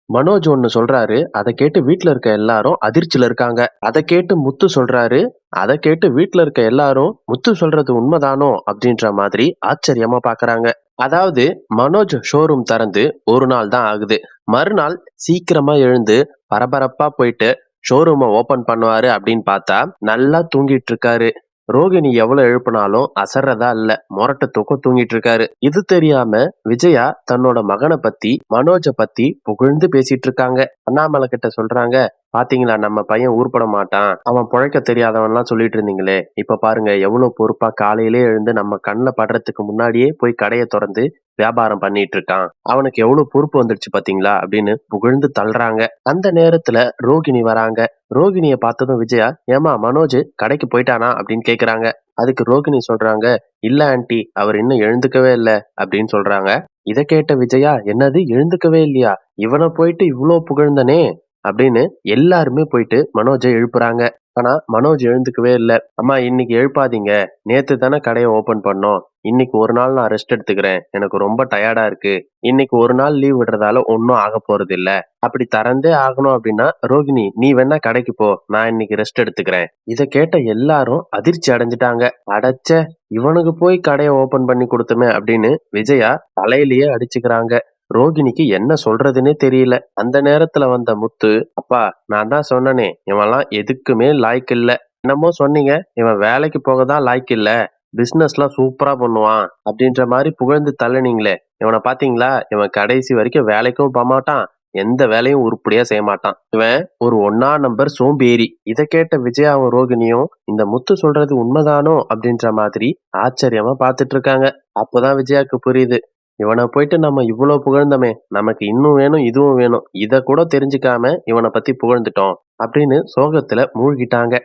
மனோஜ் ஒண்ணு சொல்றாரு. அத கேட்டு வீட்ல இருக்க எல்லாரும் அதிர்ச்சியில இருக்காங்க. அத கேட்டு முத்து சொல்றாரு. அத கேட்டு வீட்ல இருக்க எல்லாரும், "முத்து சொல்றது உண்மைதானோ?" அப்படின்ற மாதிரி ஆச்சரியமா பார்க்கறாங்க. அதாவது மனோஜ் ஷோரூம் திறந்து 1 நாள் தான் ஆகுது. மறுநாள் சீக்கிரமா எழுந்து பரபரப்பா போயிட்டு ஷோரூம ஓப்பன் பண்ணுவாரு அப்படின்னு பார்த்தா, நல்லா தூங்கிட்டு இருக்காரு. ரோகிணி எவ்வளவு எழுப்புனாலும் அசர்றதா இல்ல. மொரட்டு தூக்கம் தூங்கிட்டு இருக்காரு. இது தெரியாம விஜயா தன்னோட மகனை பத்தி, மனோஜ பத்தி புகழ்ந்து பேசிட்டு இருக்காங்க. அண்ணாமலை கிட்ட சொல்றாங்க, "பாத்தீங்களா நம்ம பையன் உருப்பட மாட்டான். அவன் பொழைக்க தெரியாதவன்லாம் சொல்லிட்டு இருந்தீங்களே. இப்ப பாருங்க எவ்வளவு பொறுப்பா காலையிலே எழுந்து நம்ம கண்ணுல படுறதுக்கு முன்னாடியே போய் கடைய தொறந்து வியாபாரம் பண்ணிட்டு இருக்கான். அவனுக்கு எவ்வளவு பொறுப்பு வந்துடுச்சு பாத்தீங்களா?" அப்படின்னு புகழ்ந்து தள்ளுறாங்க. அந்த நேரத்துல ரோகிணி வராங்க. ரோகிணிய பார்த்ததும் விஜயா, "ஏம்மா மனோஜ் கடைக்கு போயிட்டானா?" அப்படின்னு கேக்குறாங்க. அதுக்கு ரோகிணி சொல்றாங்க, "இல்ல ஆன்ட்டி, அவர் இன்னும் எழுந்துக்கவே இல்ல" அப்படின்னு சொல்றாங்க. இத கேட்ட விஜயா, "என்னது எழுந்துக்கவே இல்லையா? இவன போயிட்டு இவ்ளோ புகழ்ந்தனே" அப்படின்னு எல்லாருமே போயிட்டு மனோஜ எழுப்புறாங்க. ஆனா மனோஜ் எழுந்துக்கவே இல்ல. "அம்மா இன்னைக்கு எழுப்பாதீங்க. நேத்து தானே கடைய ஓபன் பண்ணோம். இன்னைக்கு ஒரு நாள் நான் ரெஸ்ட் எடுத்துக்கிறேன். எனக்கு ரொம்ப டயர்டா இருக்கு. இன்னைக்கு ஒரு நாள் லீவ் விடுறதால ஒண்ணும் ஆகப் போறதில்ல. அப்படி திறந்தே ஆகணும் அப்படின்னா, ரோகிணி நீ வேணா கடைக்கு போ. நான் இன்னைக்கு ரெஸ்ட் எடுத்துக்கிறேன்." இத கேட்ட எல்லாரும் அதிர்ச்சி அடைஞ்சுட்டாங்க. அடச்சே! இவனுக்கு போய் கடைய ஓபன் பண்ணி கொடுத்தோமே அப்படின்னு விஜயா தலையிலேயே அடிச்சுக்கிறாங்க. ரோகிணிக்கு என்ன சொல்றதுன்னே தெரியல. அந்த நேரத்துல வந்த முத்து, "அப்பா, நான் தான் சொன்னனே, இவன்லாம் எதுக்குமே லாயக்கு இல்ல. என்னமோ சொன்னீங்க, இவன் வேலைக்கு போக தான் லாயக்கு இல்ல. பிசினஸ்லாம் சூப்பரா பண்ணுவான் அப்படின்ற மாதிரி புகழ்ந்து தள்ளுனீங்களே. இவனை பாத்தீங்களா? இவன் கடைசி வரைக்கும் வேலைக்கும் போகமாட்டான். எந்த வேலையும் உருப்படியா செய்ய மாட்டான். இவன் ஒரு ஒண்ணா நம்பர் சோம்பேறி." இத கேட்ட விஜயாவும் ரோகிணியும், இந்த முத்து சொல்றது உண்மைதானோ அப்படின்ற மாதிரி ஆச்சரியமா பார்த்துட்டு இருக்காங்க. அப்பதான் விஜயாக்கு புரியுது. இவனை போயிட்டு நம்ம இவ்வளவு புகழ்ந்தோமே, நமக்கு இன்னும் வேணும், இதுவும் வேணும். இத கூட தெரிஞ்சுக்காம இவனை பத்தி புகழ்ந்துட்டோம் அப்படின்னு சோகத்துல மூழ்கிட்டாங்க.